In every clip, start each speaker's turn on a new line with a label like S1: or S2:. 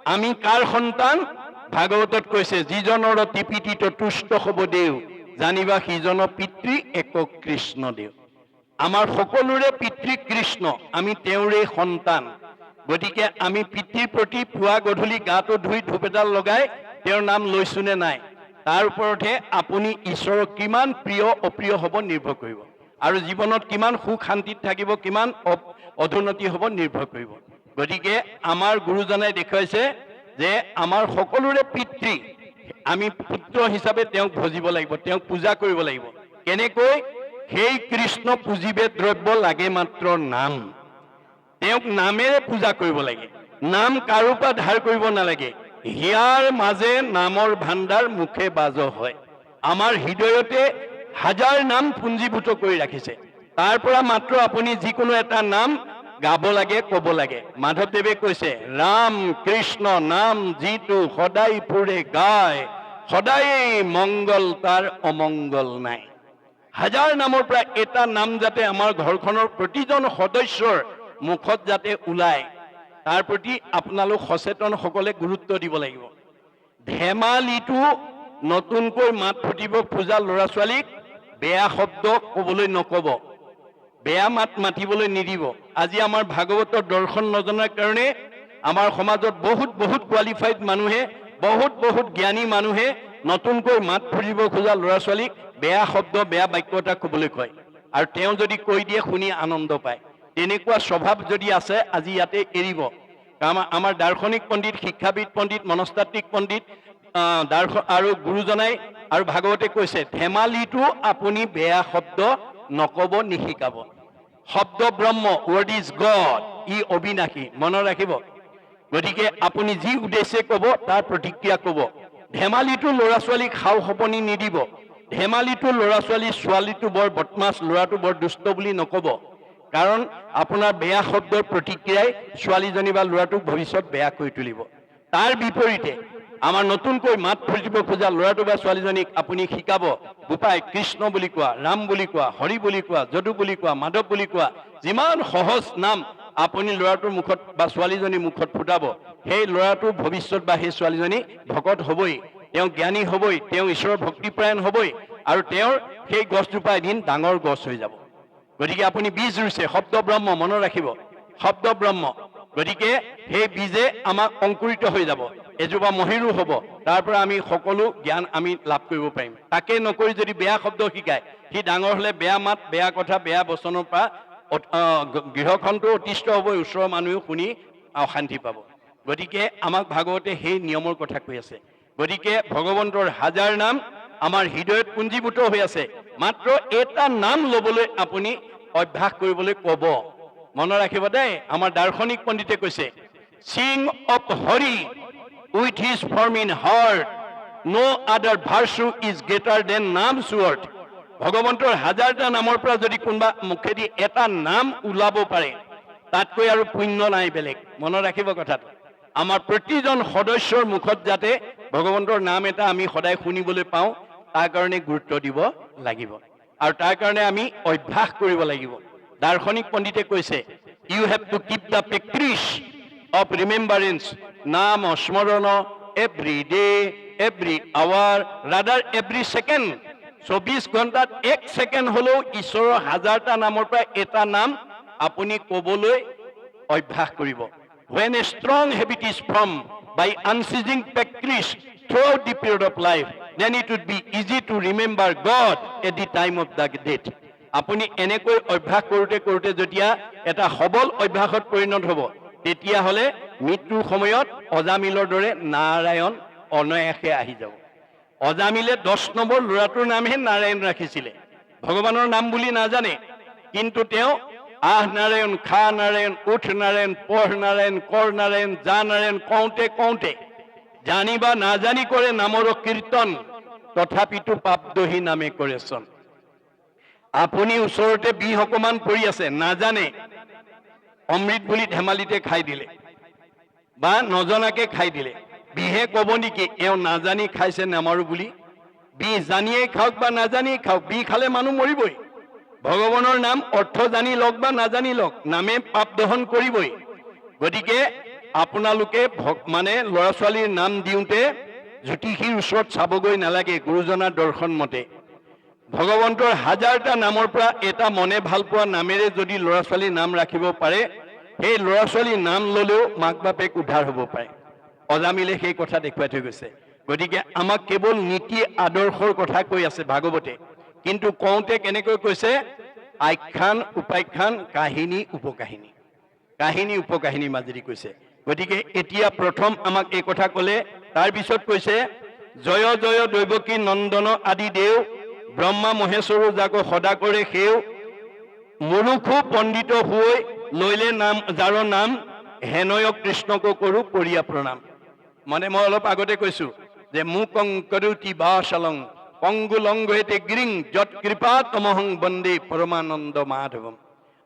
S1: আমি কাৰ সন্তান? ভাগৱতত কৈছে যিজনৰ অতি পিতৃত তুষ্ট হ'ব দেও, জানিবা সিজন পিতৃ এক কৃষ্ণ দেও। আমাৰ সকলোৰে পিতৃ কৃষ্ণ, আমি তেওঁৰে সন্তান। গতিকে আমি পিতৃৰ প্ৰতি পুৱা গধূলি গাটো ধুই ধূপ এডাল লগাই তেওঁৰ নাম লৈছো নে নাই, তাৰ ওপৰতহে আপুনি ঈশ্বৰক কিমান প্ৰিয় অপ্ৰিয় হ'ব নিৰ্ভৰ কৰিব, আৰু জীৱনত কিমান সুখ শান্তিত থাকিব, কিমান অধোন্নতি হ'ব নিৰ্ভৰ কৰিব। গতিকে আমাৰ গুৰুজনাই দেখুৱাইছে যে আমাৰ সকলোৰে পিতৃ, আমি পুত্ৰ হিচাপে তেওঁক ভজিব লাগিব, তেওঁক পূজা কৰিব লাগিব। কেনেকৈ? সেই কৃষ্ণ পুজিবে দ্ৰব্য লাগে মাত্ৰ নাম। তেওঁক নামেৰে পূজা কৰিব লাগে, নাম কাৰো পৰা ধাৰ কৰিব নালাগে। হিয়াৰ মাজে নামৰ ভাণ্ডাৰ মুখে বাজ হয়। আমাৰ হৃদয়তে হাজাৰ নাম পুঞ্জীভূত কৰি ৰাখিছে, তাৰ পৰা মাত্ৰ আপুনি যিকোনো এটা নাম গাব লাগে, ক'ব লাগে। মাধৱদেৱে কৈছে ৰাম কৃষ্ণ নাম যিটো সদায় ফুৰে গায়, সদায় মংগল তাৰ অমংগল নাই। হাজাৰ নামৰ পৰা এটা নাম যাতে আমাৰ ঘৰখনৰ প্ৰতিজন সদস্যৰ মুখত যাতে ওলায়, তাৰ প্ৰতি আপোনালোক সচেতনসকলে গুৰুত্ব দিব লাগিব। ধেমালিটো নতুনকৈ মাত ফুটিব খোজা ল'ৰা ছোৱালীক বেয়া শব্দ ক'বলৈ নক'ব, বেয়া মাত মাতিবলৈ নিদিব। আজি আমাৰ ভাগৱতৰ দৰ্শন নজনাৰ কাৰণে আমাৰ সমাজত বহুত কোৱালিফাইড মানুহে, বহুত জ্ঞানী মানুহে নতুনকৈ মাত ফুটিব খোজা ল'ৰা ছোৱালীক বেয়া শব্দ বেয়া বাক্য এটা ক'বলৈ কয়, আৰু তেওঁ যদি কৈ দিয়ে শুনি আনন্দ পায়। তেনেকুৱা স্বভাৱ যদি আছে আজি ইয়াতে এৰিব। আমাৰ দাৰ্শনিক পণ্ডিত, শিক্ষাবিদ পণ্ডিত, মনস্তাত্ত্বিক পণ্ডিত আৰু গুৰুজনাই আৰু ভাগৱতে কৈছে ধেমালিটো আপুনি বেয়া শব্দ নক'ব, নিশিকাব। শব্দ ব্ৰহ্ম, ৱৰ্ড ইজ গড, ই অবিনাশী, মনত ৰাখিব। গতিকে আপুনি যি উদ্দেশ্যে ক'ব তাৰ প্ৰতিক্ৰিয়া ক'ব। ধেমালিটো ল'ৰা ছোৱালীক সাও সপনি নিদিব। ধেমালিটো ল'ৰা ছোৱালী, ছোৱালীটো বৰ বদমাছ, ল'ৰাটো বৰ দুষ্ট বুলি নক'ব, কাৰণ আপোনাৰ বেয়া শব্দৰ প্ৰতিক্ৰিয়াই ছোৱালীজনী বা ল'ৰাটোক ভৱিষ্যত বেয়া কৰি তুলিব। তাৰ বিপৰীতে আমাৰ নতুনকৈ মাত ফুটিব খোজা ল'ৰাটো বা ছোৱালীজনীক আপুনি শিকাব, গোপাই কৃষ্ণ বুলি কোৱা, ৰাম বুলি কোৱা, হৰি বুলি কোৱা, যদু বুলি কোৱা, মাধৱ বুলি কোৱা, যিমান সহজ নাম আপুনি ল'ৰাটোৰ মুখত বা ছোৱালীজনীৰ মুখত ফুটাব, সেই ল'ৰাটোৰ ভৱিষ্যত বা সেই ছোৱালীজনী ভকত হ'বই, তেওঁ জ্ঞানী হ'বই, তেওঁ ঈশ্বৰৰ ভক্তিপৰায়ণ হ'বই, আৰু তেওঁৰ সেই গছজোপা এদিন ডাঙৰ গছ হৈ যাব। গতিকে আপুনি বীজ ৰুইছে, শব্দ ব্ৰহ্ম, মনত ৰাখিব, শব্দ ব্ৰহ্ম। গতিকে সেই বীজে আমাক অংকুৰিত হৈ যাব, এজোপা মহিৰো হ'ব, তাৰ পৰা আমি সকলো জ্ঞান আমি লাভ কৰিব পাৰিম। তাকে নকৰি যদি বেয়া শব্দ শিকায়, সি ডাঙৰ হ'লে বেয়া মাত, বেয়া কথা, বেয়া বচনৰ পৰা গৃহখনটো অতিষ্ঠ হ'বই, ওচৰৰ মানুহেও শুনি অশান্তি পাব। গতিকে আমাক ভাগৱতে সেই নিয়মৰ কথা কৈ আছে। গতিকে ভগৱন্তৰ হাজাৰ নাম আমাৰ হৃদয়ত পুঞ্জীভূত হৈ আছে, মাত্ৰ এটা নাম ল'বলৈ আপুনি অভ্যাস কৰিবলৈ ক'ব। মনত ৰাখিব দেই, আমাৰ দাৰ্শনিক পণ্ডিতে কৈছে sing of Hari with his form in heart, no other virtue is greater than Nam's word. ভগৱন্তৰ হাজাৰটা নামৰ পৰা যদি কোনোবা মুখেদি এটা নাম ওলাব পাৰে, তাতকৈ আৰু পুণ্য নাই বেলেগ। মনত ৰাখিব কথাটো। আমাৰ প্ৰতিজন সদস্যৰ মুখত যাতে ভগৱন্তৰ নাম এটা আমি সদায় শুনিবলৈ পাওঁ, তাৰ কাৰণে গুৰুত্ব দিব লাগিব, আৰু তাৰ কাৰণে আমি অভ্যাস কৰিব লাগিব। দাৰ্শনিক পণ্ডিতে কৈছে you have to keep the practice of remembrance, নাম স্মৰণ every day, every hour, rather every second. 24 ঘণ্টাত 1 ছেকেণ্ড হ'লেও ঈশ্বৰৰ হাজাৰটা নামৰ পৰা এটা নাম আপুনি ক'বলৈ অভ্যাস কৰিব। When a strong habit is formed by unceasing practice throughout the period of life, then it would be easy to remember God at the time of the death. আপুনি এনেকৈ অভ্যাস কৰোঁতে কৰোঁতে যেতিয়া এটা সবল অভ্যাসত পৰিণত হ'ব, তেতিয়াহ'লে মৃত্যুৰ সময়ত অজামিলৰ দৰে নাৰায়ণ অনায়াসে আহি যাব। অজামিলে 10 নম্বৰ ল'ৰাটোৰ নামহে নাৰায়ণ ৰাখিছিলে, ভগৱানৰ নাম বুলি নাজানে, কিন্তু তেওঁ আহ নাৰায়ণ, খা নাৰায়ণ, উঠ নাৰায়ণ, পঢ় নাৰায়ণ, কৰ নাৰায়ণ, যা নাৰায়ণ কওঁতে কওঁতে জানি বা নাজানি কৰে নামৰ কীৰ্তন, তথাপিতো পাপদহী নামে কৰে চন। আপুনি ওচৰতে বিষ অকমান পৰি আছে, নাজানে, অমৃত বুলি ধেমালিতে খাই দিলে বা নজনাকে খাই দিলে, বিহে ক'ব নেকি এওঁ নাজানি খাইছে নামাৰো বুলি? বিষ জানিয়েই খাওক বা নাজানিয়েই খাওক, বিষ খালে মানুহ মৰিবই। ভগৱানৰ নাম অৰ্থ জানি লওক বা নাজানি লওক, নামে পাপ দহন কৰিবই। গতিকে আপোনালোকে মানে ল'ৰা ছোৱালীৰ নাম দিওঁতে জ্যোতিষীৰ ওচৰত চাবগৈ নালাগে, গুৰুজনাৰ দৰ্শন মতে ভগৱন্তৰ হাজাৰটা নামৰ পৰা এটা মনে ভাল পোৱা নামেৰে যদি ল'ৰা ছোৱালীৰ নাম ৰাখিব পাৰে, সেই ল'ৰা ছোৱালীৰ নাম ল'লেও মাক বাপেক উদ্ধাৰ হ'ব পাৰে। অজামিলে সেই কথা দেখুৱাই থৈ গৈছে। গতিকে আমাক কেৱল নীতি আদৰ্শৰ কথা কৈ আছে ভাগৱতে, কিন্তু কওঁতে কেনেকৈ কৈছে? আখ্যান উপাখ্যান কাহিনী উপকাহিনী, কাহিনী উপকাহিনীৰ মাজেদি কৈছে। গতিকে এতিয়া প্ৰথম আমাক এই কথা ক'লে, তাৰপিছত কৈছে জয় জয় দৈৱকী নন্দন আদি দেও, ব্ৰহ্মা মহেশ্বৰো যাক সদা কৰে সেও, মুৰুখু পণ্ডিত হৈ লৈলে নাম যাৰ নাম, হেনয় কৃষ্ণকো কৰো কৰিয়া প্ৰণাম। মানে মই অলপ আগতে কৈছো যে মুকং কৰোতি বাসলং পংগুলংগেতে গিৰিং যত কৃপা তমহং বন্দে পৰমানন্দ মাধৱম।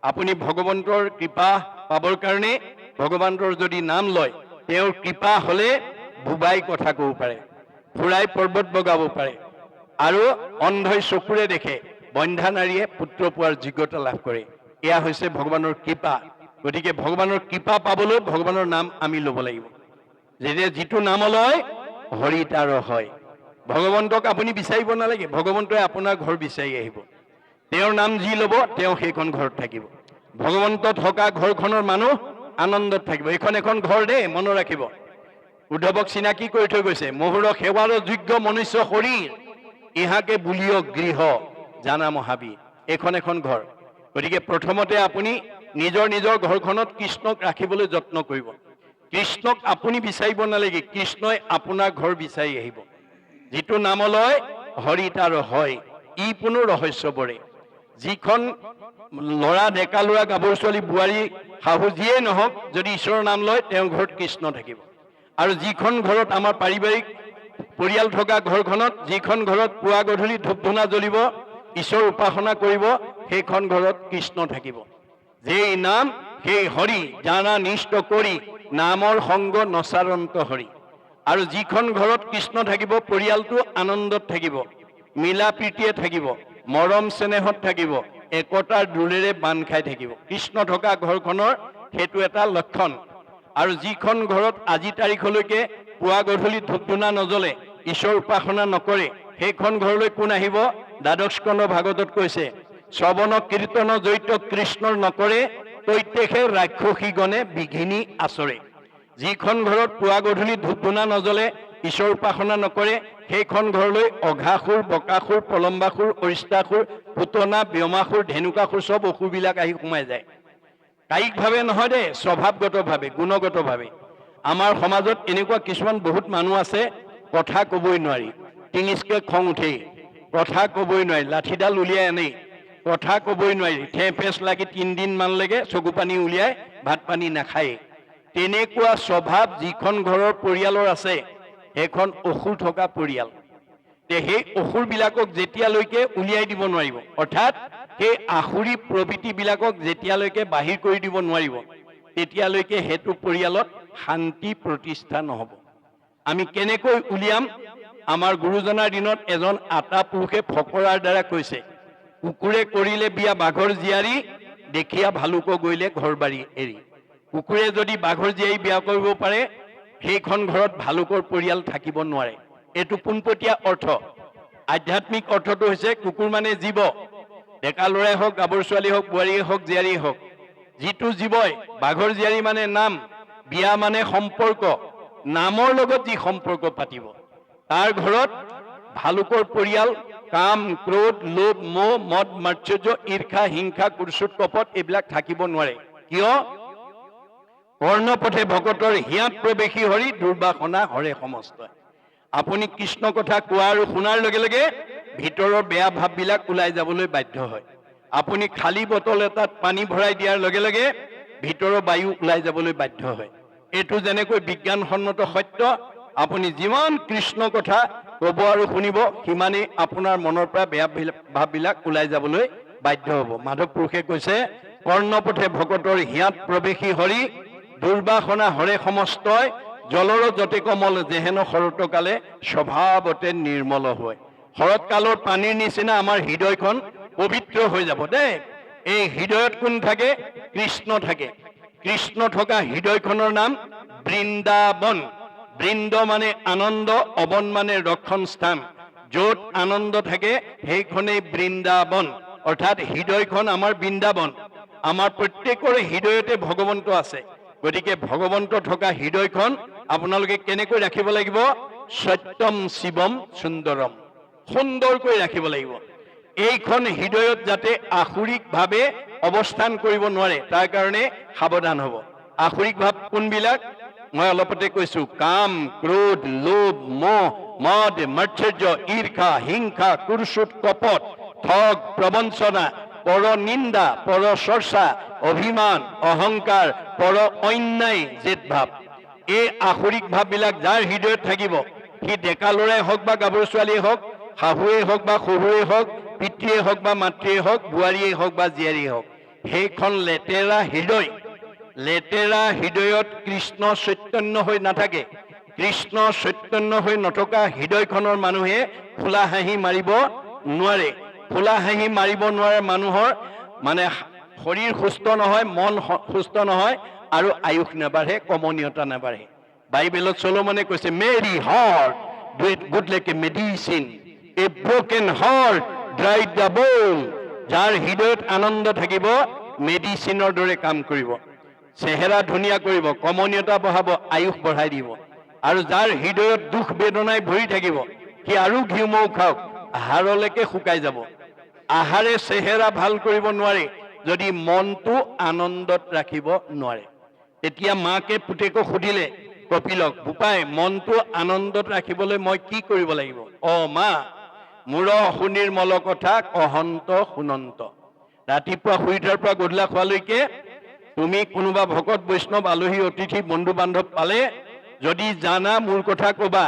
S1: আপুনি ভগৱন্তৰ কৃপা পাবৰ কাৰণে ভগৱন্তৰ যদি নাম লয়, তেওঁৰ কৃপা হলে বুবাই কথা ক'ব পাৰে, ফুৰাই পৰ্বত বগাব পাৰে, আৰু অন্ধই চকুৰে দেখে, বন্ধা নাৰীয়ে পুত্ৰ পোৱাৰ যোগ্যতা লাভ কৰে। এয়া হৈছে ভগৱানৰ কৃপা। গতিকে ভগৱানৰ কৃপা পাবলৈ ভগৱানৰ নাম আমি ল'ব লাগিব। যেতিয়া যিটো নাম লয় হৰি তাৰ হয়। ভগৱন্তক আপুনি বিচাৰিব নালাগে, ভগৱন্তই আপোনাৰ ঘৰ বিচাৰি আহিব। তেওঁৰ নাম যি ল'ব তেওঁ সেইখন ঘৰত থাকিব। ভগৱন্ত থকা ঘৰখনৰ মানুহ আনন্দত থাকিব। এইখন এখন ঘৰ দেই, মনত ৰাখিব। উদ্ধৱক চিনাকি কৰি থৈ গৈছে, মহুৰ সেৱাৰ যোগ্য মনুষ্য শৰীৰ, ইহাকে বুলিয় গৃহ জানা মহাবীৰ। এইখন এখন ঘৰ। গতিকে প্ৰথমতে আপুনি নিজৰ নিজৰ ঘৰখনত কৃষ্ণক ৰাখিবলৈ যত্ন কৰিব। কৃষ্ণক আপুনি বিচাৰিব নালাগে, কৃষ্ণই আপোনাৰ ঘৰ বিচাৰি আহিব। যিটো নাম লয় হৰি তাৰ হয়, ই কোনো ৰহস্য বৰে। যিখন ল'ৰা, ডেকা ল'ৰা, গাভৰু ছোৱালী, বোৱাৰী, শাহু যিয়েই নহওক, যদি ঈশ্বৰৰ নাম লয় তেওঁৰ ঘৰত কৃষ্ণ থাকিব। আৰু যিখন ঘৰত আমাৰ পাৰিবাৰিক পৰিয়াল থকা ঘৰখনত, যিখন ঘৰত পুৱা গধূলি ধূপ ধূনা জ্বলিব, ঈশ্বৰ উপাসনা কৰিব, সেইখন ঘৰত কৃষ্ণ থাকিব। যেই নাম সেই হৰি জানা নিষ্ঠ কৰি, নামৰ সংগ নচাৰন্ত হৰি। আৰু যিখন ঘৰত কৃষ্ণ থাকিব, পৰিয়ালটো আনন্দত থাকিব, মিলা প্ৰীতিয়ে থাকিব, মৰম চেনেহত থাকিব, একতাৰ দোলেৰে বান্ধ খাই থাকিব। কৃষ্ণ থকা ঘৰখনৰ সেইটো এটা লক্ষণ। আৰু যিখন ঘৰত আজি তাৰিখলৈকে পুৱা গধূলি ধূপ ধূনা নজ্বলে, ঈশ্বৰ উপাসনা নকৰে, সেইখন ঘৰলৈ কোন আহিব? দ্বাদশ স্কন্ধ ভাগৱতত কৈছে, শ্ৰৱণ কীৰ্তন জৈত কৃষ্ণৰ নকৰে, প্ৰত্যেকে ৰাক্ষসীগণে বিঘিনি আচৰে। যিখন ঘৰত পুৱা গধূলি ধূপ ধূনা নজ্বলে, ঈশ্বৰ উপাসনা নকৰে, সেইখন ঘৰলৈ অঘাসুৰ, বকাসুৰ, প্ৰলম্বাসুৰ, অৰিষ্টাসুৰ, পুতনা, ব্যোমাসুৰ, ধেনুকাসুৰ চব অসুৰবিলাক আহি সোমাই যায়। কায়িকভাৱে নহয় দেই, স্বভাৱগতভাৱে, গুণগতভাৱে। আমাৰ সমাজত এনেকুৱা কিছুমান বহুত মানুহ আছে, কথা ক'বই নোৱাৰি, টিঙিচকে খং উঠেই, কথা ক'বই নোৱাৰি, লাঠিডাল উলিয়াই আনেই, কথা ক'বই নোৱাৰি, ঠেপেচ লাগি 3 দিন মানলৈকে চকু পানী উলিয়াই ভাত পানী নাখায়। তেনেকুৱা স্বভাৱ যিখন ঘৰৰ পৰিয়ালৰ আছে, সেইখন অসুৰ থকা পৰিয়াল। সেই অসুৰবিলাকক যেতিয়ালৈকে উলিয়াই দিব নোৱাৰিব, অৰ্থাৎ সেই আসুৰী প্ৰবৃত্তিবিলাকক যেতিয়ালৈকে বাহিৰ কৰি দিব নোৱাৰিব, তেতিয়ালৈকে সেইটো পৰিয়ালত শান্তি প্ৰতিষ্ঠা নহ'ব। আমি কেনেকৈ উলিয়াম? আমাৰ গুৰুজনাৰ দিনত এজন আতা পুৰুষে ফকৰাৰ দ্বাৰা কৈছে, কুকুৰে কৰিলে বিয়া বাঘৰ জীয়াৰী, দেখিয়া ভালুক গৈলে ঘৰ বাৰী এৰি। কুকুৰে যদি বাঘৰ জীয়াৰী বিয়া কৰিব পাৰে, সেইখন ঘৰত ভালুকৰ পৰিয়াল থাকিব নোৱাৰে। এইটো পোনপটীয়া অৰ্থ। আধ্যাত্মিক অৰ্থটো হৈছে কুকুৰ মানে জীৱ, ডেকা ল'ৰাই হওক, গাভৰু ছোৱালী হওক, বোৱাৰীয়ে হওক, জীয়াৰীয়ে হওক, যিটো জীৱই। বাঘৰ জীয়াৰী মানে নাম, বিয়া মানে সম্পৰ্ক, নামৰ লগত যি সম্পৰ্ক পাতিব, তাৰ ঘৰত ভালুকৰ পৰিয়াল কাম, ক্ৰোধ, লোভ, মোহ, মদ, মাৎসৰ্য, ঈৰ্ষা, হিংসা, কুৎসুত, কপট এইবিলাক থাকিব নোৱাৰে। কিয়? কৰ্ণপথে ভকতৰ হিয়াত প্ৰৱেশী হৰি, দুৰ্বাসনা হৰে সমস্ত। আপুনি কৃষ্ণ কথা কোৱা আৰু শুনাৰ লগে লগে ভিতৰৰ বেয়া ভাৱবিলাক ওলাই যাবলৈ বাধ্য হয়। আপুনি খালী বটল এটাত পানী ভৰাই দিয়াৰ লগে লগে ভিতৰৰ বায়ু ওলাই যাবলৈ বাধ্য হয়। এইটো যেনেকৈ বিজ্ঞানসন্মত সত্য, আপুনি যিমান কৃষ্ণ কথা ক'ব আৰু শুনিব, সিমানেই আপোনাৰ মনৰ পৰা বেয়া ভাৱবিলাক ওলাই যাবলৈ বাধ্য হ'ব। মাধৱ পুৰুষে কৈছে, কৰ্ণপথে ভকতৰ হিয়াত প্ৰৱেশী হৰি, দুৰ্বাসনা হৰে সমস্তই, জলৰ যতে কমল যেহেন শৰতকালে, স্বভাৱতে নিৰ্মল হয়। শৰৎকালৰ পানীৰ নিচিনা আমাৰ হৃদয়খন পবিত্ৰ হৈ যাব দেই। এই হৃদয়ত কোন থাকে? কৃষ্ণ থাকে। কৃষ্ণ থকা হৃদয়খনৰ নাম বৃন্দাবন। বৃন্দ মানে আনন্দ, অবন মানে ৰক্ষণ স্থান। য'ত আনন্দ থাকে সেইখনেই বৃন্দাবন, অৰ্থাৎ হৃদয়খন আমাৰ বৃন্দাবন। আমাৰ প্ৰত্যেকৰে হৃদয়তে ভগৱন্ত আছে। গতিকে ভগৱন্ত থকা হৃদয়খন আপোনালোকে কেনেকৈ ৰাখিব লাগিব? সত্যম শিৱম সুন্দৰম, সুন্দৰকৈ ৰাখিব লাগিব। এইখন হৃদয়ত যাতে আসুৰিকভাৱে অৱস্থান কৰিব নোৱাৰে তাৰ কাৰণে সাৱধান হ'ব। আসুৰিক ভাৱ কোনবিলাক? মই অলপতে কৈছো, কাম, ক্ৰোধ, লোভ, মোহ, মদ, মাৎসৰ্য, ঈৰ্ষা, হিংসা, কুৰুচুত, কপট, ঠগ, প্ৰবঞ্চনা, পৰ নিন্দা, পৰ চৰ্চা, অভিমান, অহংকাৰ, পৰ অন্যায়, জেদ ভাৱ। এই আসুৰিক ভাৱবিলাক যাৰ হৃদয়ত থাকিব, সি ডেকা ল'ৰাই হওক বা গাভৰু ছোৱালীয়ে হওক, শাহুৱে হওক বা শহুৰে হওক, পিতৃয়ে হওক বা মাতৃয়ে হওক, বোৱাৰীয়ে হওক বা জীয়াৰীয়ে হওক, সেইখন লেতেৰা হৃদয়। লেতেৰা হৃদয়ত কৃষ্ণ চৈতন্য হৈ নাথাকে। কৃষ্ণ চৈতন্য হৈ নথকা হৃদয়খনৰ মানুহে ফুলা হাঁহি মাৰিব নোৱাৰে। ফুলা হাঁহি মাৰিব নোৱাৰে মানুহৰ মানে শৰীৰ সুস্থ নহয়, মন সুস্থ নহয়, আৰু আয়ুস নাবাঢ়ে, কমনীয়তা নাবাঢ়ে। বাইবেলত চলোমনে কৈছে, merry heart doeth good like a medicine, a broken heart dried the bone. যাৰ হৃদয়ত আনন্দ থাকিব মেডিচিনৰ দৰে কাম কৰিব, চেহেৰা ধুনীয়া কৰিব, কমনীয়তা বঢ়াব, আয়ুস বঢ়াই দিব। আৰু যাৰ হৃদয়ত দুখ বেদনাই ভৰি থাকিব সি আৰু ঘিউ মৌ খাওক, হাড়লৈকে শুকাই যাব। আহাৰে চেহেৰা ভাল কৰিব নোৱাৰে যদি মনটো আনন্দত ৰাখিব নোৱাৰে। তেতিয়া মাকে পুতেকক সুধিলে, কপিলক, বোপাই মনটো আনন্দত ৰাখিবলৈ মই কি কৰিব লাগিব? মা, মূৰ সুনিৰ্মল কথা কহন্ত শুনন্ত। ৰাতিপুৱা শুই উঠাৰ পৰা গধূলা খোৱালৈকে তুমি কোনোবা ভকত বৈষ্ণৱ আলহী অতিথি বন্ধু বান্ধৱ পালে যদি জানা মোৰ কথা কবা,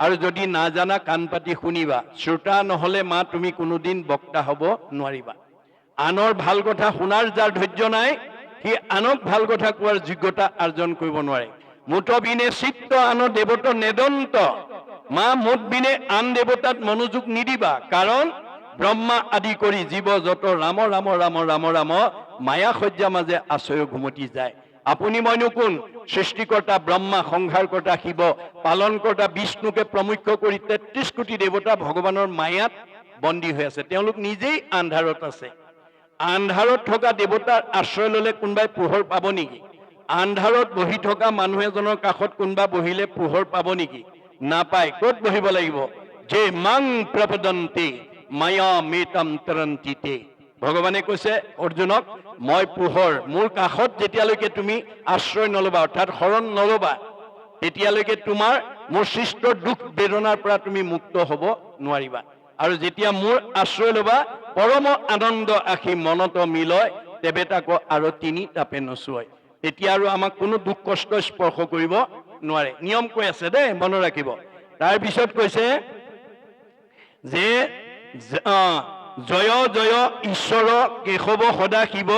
S1: আৰু যদি নাজানা কাণ পাতি শুনিবা। শ্ৰোতা নহলে মা তুমি কোনোদিন বক্তা হব নোৱাৰিবা। আনৰ ভাল কথা শুনাৰ যাৰ ধৈৰ্য নাই সি আনক ভাল কথা কোৱাৰ যোগ্যতা অৰ্জন কৰিব নোৱাৰে। মুঠ বিনে চিত্ত আন দেৱত নেদন্ত। মা মুঠ বিনে আন দেৱতাত মনোযোগ নিদিবা, কাৰণ ব্ৰহ্মা আদি কৰি জীৱ যত ৰাম ৰাম ৰাম ৰাম ৰাম মায়া সজ্জা মাজে আশ্ৰয় ঘুমতি যায়। আপুনি মইনো কোন? সৃষ্টিকৰ্তা ব্ৰহ্মা, সংহাৰকৰ্তা শিৱ, পালনকৰ্তা বিষ্ণুকে প্ৰমুখ্য কৰি ৩৩ কোটি দেৱতা ভগৱানৰ মায়াত বন্দী হৈ আছে। তেওঁলোক নিজেই আন্ধাৰত আছে। আন্ধাৰত থকা দেৱতাৰ আশ্ৰয় ললে কোনোবাই পোহৰ পাব নেকি? আন্ধাৰত বহি থকা মানুহ এজনৰ কাষত কোনোবা বহিলে পোহৰ পাব নেকি? নাপায়। ক'ত বহিব লাগিব? যে মাং প্ৰপদন্তে মায়া মেতম তৰন্তিতে। ভগৱানে কৈছে অৰ্জুনক, মই পোহৰ, মোৰ কাষত যেতিয়ালৈকে তুমি আশ্ৰয় নলবা, অৰ্থাৎ শৰণ নলবা, তেতিয়ালৈকে তোমাৰ মোৰ সৃষ্টৰ দুখ বেদনাৰ পৰা তুমি মুক্ত হ'ব নোৱাৰিবা। আৰু যেতিয়া মোৰ আশ্ৰয় লবা, পৰম আনন্দ আখি মনত মিলয়, তেবে তাকো আৰু তিনি তাপে নচুৱায়। তেতিয়া আৰু আমাক কোনো দুখ কষ্ট স্পৰ্শ কৰিব নোৱাৰে। নিয়ম কৈ আছে দেই, মনত ৰাখিব। তাৰপিছত কৈছে যে জয় জয় ঈশ্বৰ কেশৱ সদা শিৱ,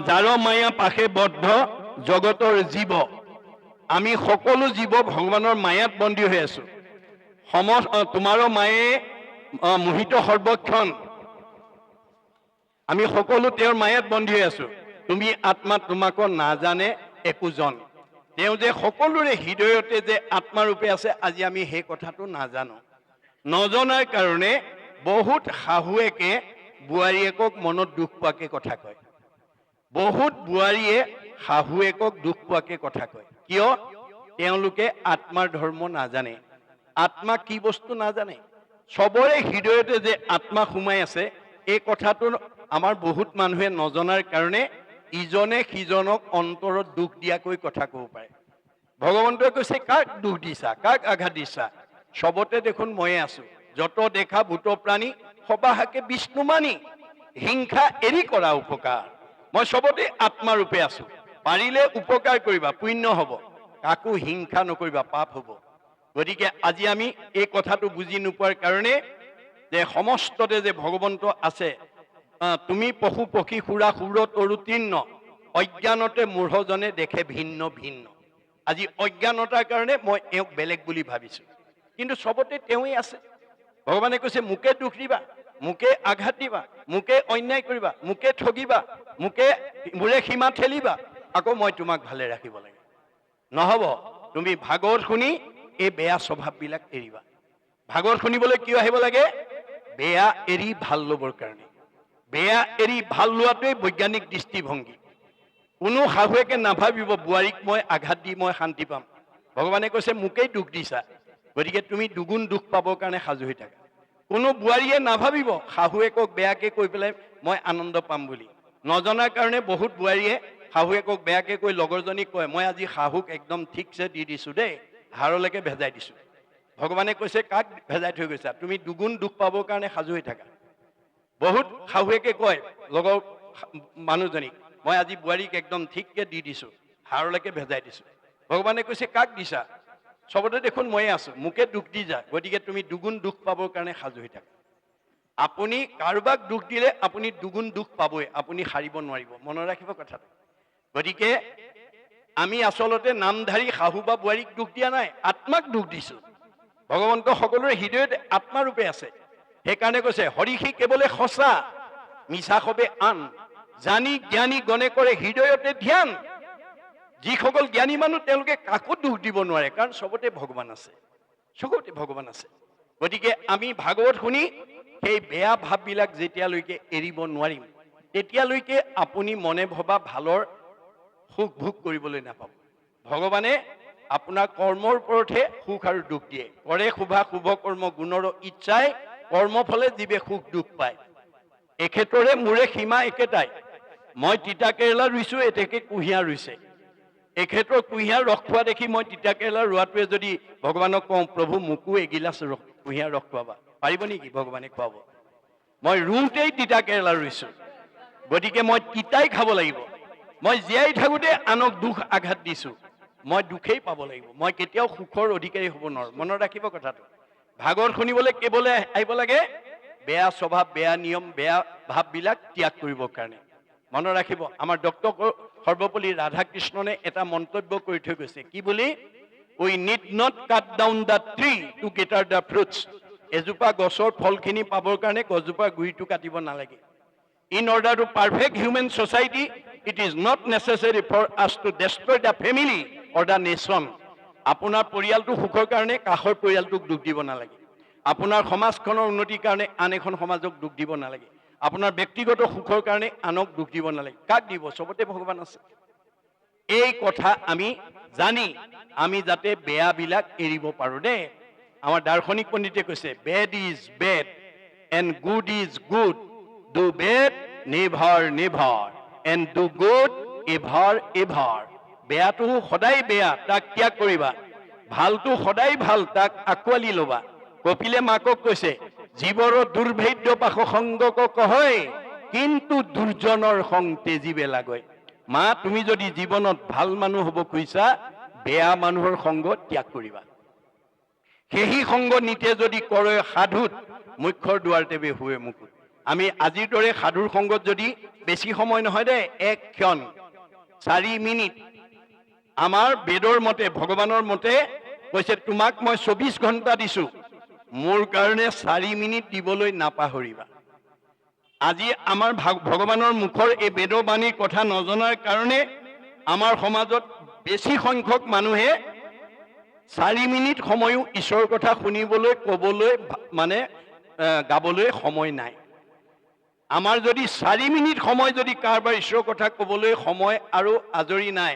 S1: যাৰ মায়া পাশে বদ্ধ জগতৰ জীৱ। আমি সকলো জীৱ ভগৱানৰ মায়াত বন্দী হৈ আছো। তোমাৰো মায়ে মোহিত সৰ্বক্ষণ। আমি সকলো তেওঁৰ মায়াত বন্দী হৈ আছো। তুমি আত্মা তোমাকো নাজানে একোজন। তেওঁ যে সকলোৰে হৃদয়তে যে আত্মাৰূপে আছে, আজি আমি সেই কথাটো নাজানো। নজনাৰ কাৰণে বহুত শাহুৱেকে বোৱাৰীয়েকক মনত দুখ পোৱাকে কথা কয়। বহুত বোৱাৰীয়ে শাহুৱেকক দুখ পোৱাকে কথা কয়। কিয়? তেওঁলোকে আত্মাৰ ধৰ্ম নাজানে, আত্মা কি বস্তু নাজানে। চবৰে হৃদয়তে যে আত্মা সোমাই আছে, এই কথাটো আমাৰ বহুত মানুহে নজনাৰ কাৰণে ইজনে সিজনক অন্তৰত দুখ দিয়াকৈ কথা ক'ব পাৰে। ভগৱন্তই কৈছে, কাক দুখ দিছা, কাক আঘাত দিছা? চবতে দেখোন ময়ে আছো। যত দেখা ভূত প্ৰাণী সবাহাকে বিষ্ণু মানি, হিংসা এৰি কৰা উপকাৰ। মই চবতে আত্মাৰূপে আছো। পাৰিলে উপকাৰ কৰিবা, পুণ্য হ'ব। কাকো হিংসা নকৰিবা, পাপ হ'ব। গতিকে আজি আমি এই কথাটো বুজি নোপোৱাৰ কাৰণে যে সমস্ততে যে ভগৱন্ত আছে, তুমি পশু পক্ষী সুৰা সুৰ তৰু তৃণ, অজ্ঞানতে মূঢ়জনে দেখে ভিন্ন ভিন্ন। আজি অজ্ঞানতাৰ কাৰণে মই এওঁক বেলেগ বুলি ভাবিছো, কিন্তু চবতে তেওঁই আছে। ভগৱানে কৈছে, মোকে দুখ দিবা, মোকে আঘাত দিবা, মোকে অন্যায় কৰিবা, মোকে ঠগিবা, মোৰে সীমা ঠেলিবা, আকৌ মই তোমাক ভালে ৰাখিব লাগে। নহ'ব। তুমি ভাগৱত শুনি এই বেয়া স্বভাৱবিলাক এৰিবা। ভাগৱত শুনিবলৈ কিয় আহিব লাগে? বেয়া এৰি ভাল ল'বৰ কাৰণে। বেয়া এৰি ভাল লোৱাটোৱেই বৈজ্ঞানিক দৃষ্টিভংগী। কোনো শাহুৱেকে নাভাবিব বোৱাৰীক মই আঘাত দি মই শান্তি পাম। ভগৱানে কৈছে মোকেই দুখ দিছা, গতিকে তুমি দুগুণ দুখ পাবৰ কাৰণে সাজু হৈ থাকা। কোনো বোৱাৰীয়ে নাভাবিব শাহুৱেকক বেয়াকে কৈ পেলাই মই আনন্দ পাম বুলি। নজনাৰ কাৰণে বহুত বোৱাৰীয়ে শাহুৱেকক বেয়াকে কৈ লগৰজনীক কয় মই আজি শাহুক একদম ঠিকছে দি দিছোঁ দেই, হাড়লৈকে ভেজাই দিছোঁ। ভগৱানে কৈছে কাক ভেজাই থৈ গৈছা? তুমি দুগুণ দুখ পাবৰ কাৰণে সাজু হৈ থাকা। বহুত শাহুৱেকে কয় লগৰ মানুহজনীক মই আজি বোৱাৰীক একদম ঠিককে দি দিছোঁ, হাড়লৈকে ভেজাই দিছোঁ। ভগৱানে কৈছে কাক দিছা? চবতে দেখোন ময়ে আছোঁ, মোকে দুখ দি যা, গতিকে তুমি দুগুণ দুখ পাবৰ কাৰণে সাজু হৈ থাকা। আপুনি কাৰোবাক দুখ দিলে আপুনি দুগুণ দুখ পাবই, আপুনি সাৰিব নোৱাৰিব। মনত ৰাখিব কথাটো। গতিকে আমি আচলতে নামধাৰী শাহু বা বোৱাৰীক দুখ দিয়া নাই, আত্মাক দুখ দিছোঁ। ভগৱন্ত সকলোৰে হৃদয়ত আত্মাৰূপে আছে। সেইকাৰণে কৈছে হৰিষি কেৱলে সঁচা, মিছা সবে আন, জানি জ্ঞানী গণে কৰে হৃদয়তে ধ্যান। যিসকল জ্ঞানী মানুহ তেওঁলোকে কাকো দুখ দিব নোৱাৰে, কাৰণ চবতে ভগৱান আছে, চবতে ভগৱান আছে। গতিকে আমি ভাগৱত শুনি সেই বেয়া ভাৱবিলাক যেতিয়ালৈকে এৰিব নোৱাৰিম তেতিয়ালৈকে আপুনি মনে ভবা ভালৰ সুখ ভোগ কৰিবলৈ নাপাব। ভগৱানে আপোনাৰ কৰ্মৰ ওপৰতহে সুখ আৰু দুখ দিয়ে। কৰে শুভা শুভ কৰ্ম গুণৰ ইচ্ছাই, কৰ্মফলে জীৱে সুখ দুখ পায়। এক্ষেত্ৰৰে মোৰে সীমা একেটাই, মই তিতা কেৰেলা ৰুইছোঁ, এতেকে কুঁহিয়াৰ ৰুইছে। এক্ষেত্ৰৰ কুঁহিয়াৰ ৰস খোৱা দেখি মই তিতা কেৰেলা ৰোৱাটোৱে যদি ভগৱানক কওঁ প্ৰভু মোকো এগিলাচ কুঁহিয়াৰ ৰস খুৱাবা, পাৰিব নেকি ভগৱানে খুৱাব? মই ৰুওঁতেই তিতা কেৰেলা ৰুইছোঁ, গতিকে মই তিতাই খাব লাগিব। মই জীয়াই থাকোঁতে আনক দুখ আঘাত দিছোঁ, মই দুখেই পাব লাগিব। মই কেতিয়াও সুখৰ অধিকাৰী হ'ব নোৱাৰোঁ। মনত ৰাখিব কথাটো। ভাগৱত শুনিবলৈ কেৱলে আহিব লাগে বেয়া স্বভাৱ, বেয়া নিয়ম, বেয়া ভাৱবিলাক ত্যাগ কৰিবৰ কাৰণে। মনত ৰাখিব, আমাৰ ডক্টৰ সৰ্বপল্লী ৰাধাকৃষ্ণনে এটা মন্তব্য কৰি থৈ গৈছে, কি বুলি? We need not cut down the tree to gather the fruits. এজোপা গছৰ ফলখিনি পাবৰ কাৰণে গছজোপাৰ গুৰিটো কাটিব নালাগে। In order to perfect human society, it is not necessary for us to destroy the family or the nation. আপোনাৰ পৰিয়ালটো সুখৰ কাৰণে কাষৰ পৰিয়ালটোক দুখ দিব নালাগে। আপোনাৰ সমাজখনৰ উন্নতিৰ কাৰণে আন এখন সমাজক দুখ দিব নালাগে। আপোনাৰ ব্যক্তিগত সুখৰ কাৰণে আনক দুখ দিব নালাগে। কাক দিব? চবতে ভগৱান আছে। এই কথা আমি জানি আমি যাতে বেয়াবিলাক এৰিব পাৰোঁ দেই। আমাৰ দাৰ্শনিক পণ্ডিতে কৈছে bed is bed and good is good, do bed never never and do good ever ever. বেয়াটো সদায় বেয়া, তাক ত্যাগ কৰিবা। ভালটো সদায় ভাল, তাক আঁকোৱালি ল'বা। কপিলে মাকক কৈছে জীৱৰ দুৰ্ভেদ্য পাশ সংগক কহয়, কিন্তু দুৰ্জনৰ সং তেজিবে লাগৈ। মা তুমি যদি জীৱনত ভাল মানুহ হ'ব খুজিছা, বেয়া মানুহৰ সংগ ত্যাগ কৰিবা। সেই সংগ নিতে যদি কৰে সাধুত, মুখ্যৰ দুৱাৰ তেবে হুৱে মুকুট। আমি আজিৰ দৰে সাধুৰ সংগত যদি বেছি সময় নহয় দেই, 1 ক্ষণ 4 মিনিট। আমাৰ বেদৰ মতে, ভগৱানৰ মতে কৈছে তোমাক মই 24 ঘণ্টা দিছোঁ, মোৰ কাৰণে 4 মিনিট দিবলৈ নাপাহৰিবা। আজি আমাৰ ভগৱানৰ মুখৰ এই বেদবাণীৰ কথা নজনাৰ কাৰণে আমাৰ সমাজত বেছি সংখ্যক মানুহে 4 মিনিট সময়ো ঈশ্বৰৰ কথা শুনিবলৈ, ক'বলৈ, মানে গাবলৈ সময় নাই। আমাৰ যদি 4 মিনিট সময় যদি কাৰোবাৰ ঈশ্বৰৰ কথা ক'বলৈ সময় আৰু আজৰি নাই,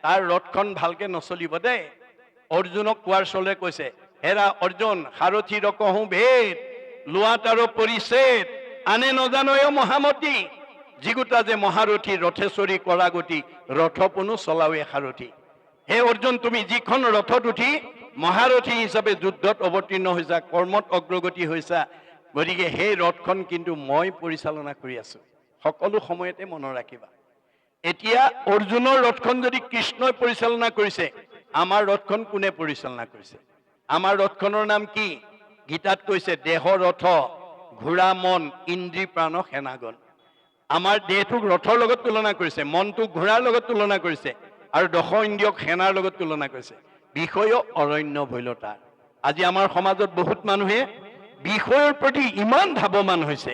S1: তাৰ ৰথখন ভালকে নচলিব দেই। অৰ্জুনক কোৱাৰ চলে কৈছে হেৰা অৰ্জুন, সাৰথি ৰকহো ভেদ, লোৱাত আৰু পৰিছেদ, আনে নজানয় মহামতী, যিগোটা যে মহাৰথী ৰথেশ্বৰী কৰা গতি, ৰথপনো চলাৱে সাৰথী। হে অৰ্জুন, তুমি যিখন ৰথত উঠি মহাৰথী হিচাপে যুদ্ধত অৱতীৰ্ণ হৈছা, কৰ্মত অগ্ৰগতি হৈছা, গতিকে সেই ৰথখন কিন্তু মই পৰিচালনা কৰি আছোঁ। সকলো সময়তে মনত ৰাখিবা। এতিয়া অৰ্জুনৰ ৰথখন যদি কৃষ্ণই পৰিচালনা কৰিছে, আমাৰ ৰথখন কোনে পৰিচালনা কৰিছে? আমাৰ ৰথখনৰ নাম কি? গীতাত কৈছে দেহ ৰথ, ঘোঁৰা মন, ইন্দ্ৰী প্ৰাণ সেনাগণ। আমাৰ দেহটোক ৰথৰ লগত তুলনা কৰিছে, মনটোক ঘোঁৰাৰ লগত তুলনা কৰিছে, আৰু 10 ইন্দ্ৰিয়ক সেনাৰ লগত তুলনা কৰিছে। বিষয় অৰণ্য ভৈলতা। আজি আমাৰ সমাজত বহুত মানুহে বিষয়ৰ প্ৰতি ইমান ধাৱমান হৈছে,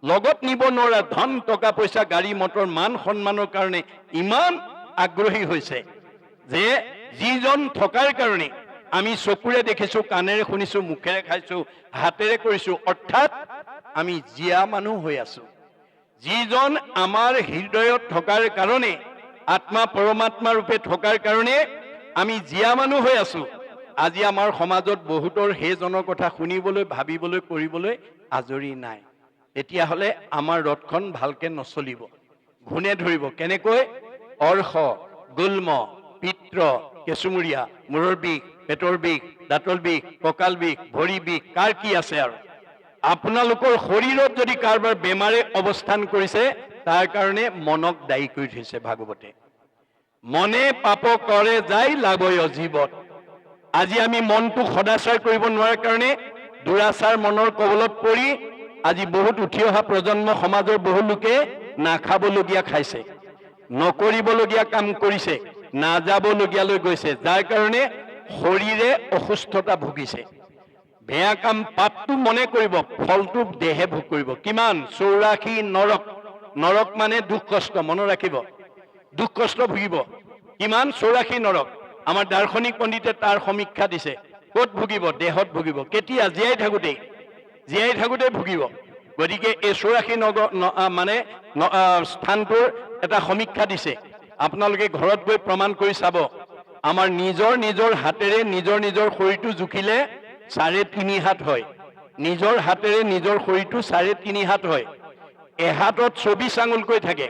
S1: লগত নিব নোৱাৰা ধন টকা পইচা গাড়ী মটৰ মান সন্মানৰ কাৰণে ইমান আগ্ৰহী হৈছে যে যিজন থকাৰ কাৰণে আমি চকুৰে দেখিছো, কাণেৰে শুনিছো, মুখেৰে খাইছো, হাতেৰে কৰিছো, অৰ্থাৎ আমি জীয়া মানুহ হৈ আছো। যিজন আমাৰ হৃদয়ত থকাৰ কাৰণে, আত্মা পৰমাত্মা ৰূপে থকাৰ কাৰণে আমি জীয়া মানুহ হৈ আছো। আজি আমাৰ সমাজত বহুতৰ সেইজনৰ কথা শুনিবলৈ, ভাবিবলৈ, কৰিবলৈ আজৰি নাই। তেতিয়াহ'লে আমাৰ ৰথখন ভালকে নচলিব, ঘূনে ধৰিব। কেনেকৈ? অৰ্শ, গুল্ম, পিত্ৰ, কেঁচুমুৰীয়া, মূৰৰ বিষ, পেটৰ বিষ, দাঁতৰ বিষ, কঁকাল বিষ, ভৰি বিষ, কাৰ কি আছে আৰু। আপোনালোকৰ শৰীৰত যদি কাৰোবাৰ বেমাৰে অৱস্থান কৰিছে, তাৰ কাৰণে মনক দায়ী কৰি থৈছে ভাগৱতে। মনে পাপ কৰে যায় লাভয় জীৱত। আজি আমি মনটো সদাচাৰ কৰিব নোৱাৰাৰ কাৰণে দুৰাচাৰ মনৰ কবলত পৰি আজি বহুত উঠি অহা প্ৰজন্ম সমাজৰ বহু লোকে নাখাবলগীয়া খাইছে, নকৰিবলগীয়া কাম কৰিছে, নাযাবলগীয়ালৈ গৈছে, যাৰ কাৰণে শৰীৰে অসুস্থতা ভুগিছে। বেয়া কাম পাপটো মনে কৰিব, ফলটো দেহে ভোগ কৰিব। কিমান? 84 নৰক। নৰক মানে দুখ কষ্ট, মনত ৰাখিব। দুখ কষ্ট ভুগিব। কিমান? 84 নৰক। আমাৰ দাৰ্শনিক পণ্ডিতে তাৰ সমীক্ষা দিছে। ক'ত ভুগিব? দেহত ভুগিব। কেতিয়া? জীয়াই থাকোঁতেই। জীয়াই থাকোঁতেই ভুগিব। গতিকে এই 84 নগৰ মানে স্থানটোৰ এটা সমীক্ষা দিছে। আপোনালোকে ঘৰত গৈ প্ৰমাণ কৰি চাব। আমাৰ নিজৰ নিজৰ হাতেৰে নিজৰ নিজৰ শৰীৰটো জুখিলে 3.5 হাত হয়। নিজৰ হাতেৰে নিজৰ শৰীৰটো 3.5 হাত হয়। এহাতত 24 আঙুলকৈ থাকে,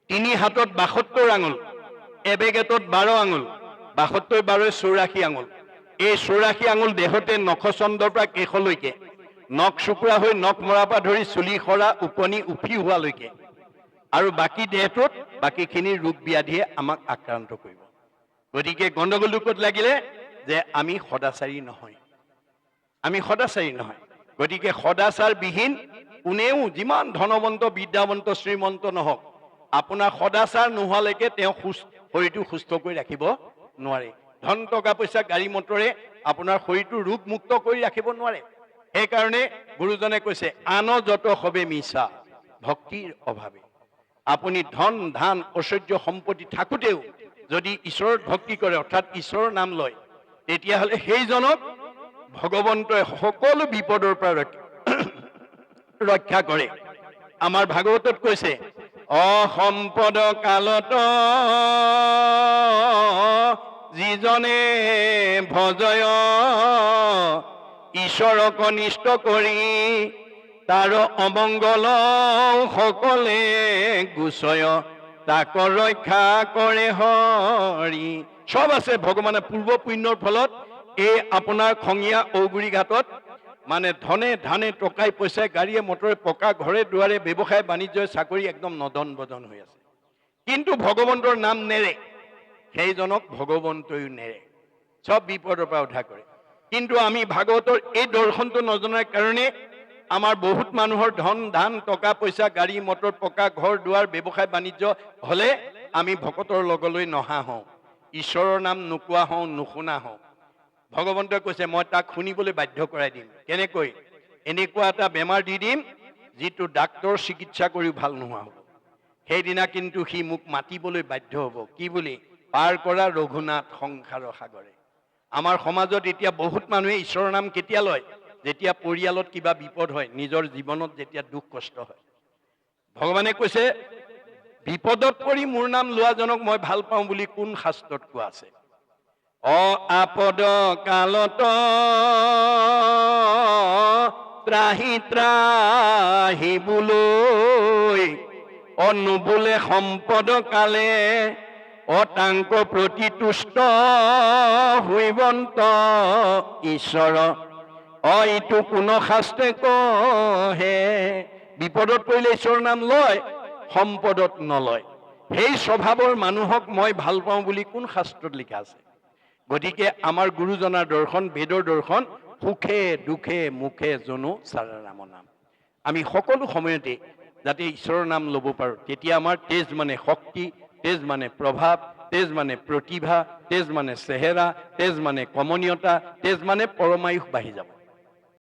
S1: 3 হাতত 72 আঙুল, এবেগেটত 12 আঙুল, 72 12 84 আঙুল। এই 84 আঙুল দেহতে নখচন্দৰ পৰা কেশলৈকে, নখ চুকুৰা হৈ নখ মৰাৰ পৰা ধৰি চুলি সৰা, উপনি উফি হোৱালৈকে, আৰু বাকী দেহটোত বাকীখিনি ৰোগ ব্যাধিয়ে আমাক আক্ৰান্ত কৰিব। গতিকে গণ্ডগোলটো ক'ত লাগিলে? যে আমি সদাচাৰী নহয়, আমি সদাচাৰী নহয়। গতিকে সদাচাৰবিহীন কোনেও যিমান ধনৱন্ত, বিদ্যাৱন্ত, শ্ৰীমন্ত নহওক, আপোনাৰ সদাচাৰ নোহোৱালৈকে তেওঁ শৰীৰটো সুস্থ কৰি ৰাখিব নোৱাৰে। ধন, টকা পইচা, গাড়ী মটৰে আপোনাৰ শৰীৰটো ৰোগমুক্ত কৰি ৰাখিব নোৱাৰে। সেইকাৰণে গুৰুজনে কৈছে, আন যত সবে মিছা ভক্তিৰ অভাৱে। আপুনি ধন, ধান, ঐশ্বৰ্য, সম্পত্তি থাকোঁতেও যদি ঈশ্বৰৰ ভক্তি কৰে, অৰ্থাৎ ঈশ্বৰৰ নাম লয়, তেতিয়াহ'লে সেইজনক ভগৱন্তই সকলো বিপদৰ পৰা ৰক্ষা কৰে। আমাৰ ভাগৱতত কৈছে, অসম্পদ কালত যিজনে ভজয় ঈশ্বৰক অনিষ্ট কৰি, তাৰ অমংগল সকলে গুচয়, তাক ৰক্ষা কৰে হৰি। চব আছে ভগৱানে পূৰ্ব পুণ্যৰ ফলত এই আপোনাৰ খঙীয়া ঔগুৰি ঘাটত মানে ধনে ধানে, টকাই পইচাই, গাড়ীয়ে মটৰে, পকা ঘৰে দুৱাৰে, ব্যৱসায় বাণিজ্যই, চাকৰি একদম নদন বদন হৈ আছে। কিন্তু ভগৱন্তৰ নাম নেৰে, সেইজনক ভগৱন্তয়ো নেৰে, চব বিপদৰ পৰা উদ্ধাৰ কৰে। কিন্তু আমি ভাগৱতৰ এই দৰ্শনটো নজনাৰ কাৰণে আমাৰ বহুত মানুহৰ ধন, ধান, টকা পইচা, গাড়ী মটৰ, পকা ঘৰ দুৱাৰ, ব্যৱসায় বাণিজ্য হ'লে আমি ভকতৰ লগলৈ নহা হওঁ, ঈশ্বৰৰ নাম নোকোৱা হওঁ, নুশুনা হওঁ। ভগৱন্তই কৈছে, মই তাক শুনিবলৈ বাধ্য কৰাই দিম। কেনেকৈ? এনেকুৱা এটা বেমাৰ দি দিম যিটো ডাক্তৰ চিকিৎসা কৰিও ভাল নোহোৱা হ'ব। সেইদিনা কিন্তু সি মোক মাতিবলৈ বাধ্য হ'ব। কি বুলি? পাৰ কৰা ৰঘুনাথ সংসাৰৰ সাগৰে। আমাৰ সমাজত এতিয়া বহুত মানুহে ঈশ্বৰৰ নাম কেতিয়া লয়? যেতিয়া পৰিয়ালত কিবা বিপদ হয়, নিজৰ জীৱনত যেতিয়া দুখ কষ্ট হয়। ভগৱানে কৈছে, বিপদত পৰি মোৰ নাম লোৱাজনক মই ভাল পাওঁ বুলি কোন শাস্ত্ৰত কোৱা আছে? আপদ কালত ত্ৰাহি ত্ৰাহি বোলৈ, অনুবোলে সম্পদ কালে, অতাংক প্ৰতিতুষ্ট হৈবন্ত ঈশ্বৰ। ইটো কোনো শাস্ত্ৰে কহে। বিপদত পৰিলে ঈশ্বৰৰ নাম লয়, সম্পদত নলয়। সেই স্বভাৱৰ মানুহক মই ভাল পাওঁ বুলি কোন শাস্ত্ৰত লিখা আছে? গতিকে আমাৰ গুৰুজনাৰ দৰ্শন, বেদৰ দৰ্শন, সুখে দুখে মুখে জনো চাৰা ৰাম নাম। আমি সকলো সময়তে যাতে ঈশ্বৰৰ নাম ল'ব পাৰোঁ, তেতিয়া আমাৰ তেজ মানে শক্তি, তেজ মানে প্ৰভাৱ, তেজ মানে প্ৰতিভা, তেজ মানে চেহেৰা, তেজ মানে কমনীয়তা, তেজ মানে পৰমায়ুস বাঢ়ি যাব।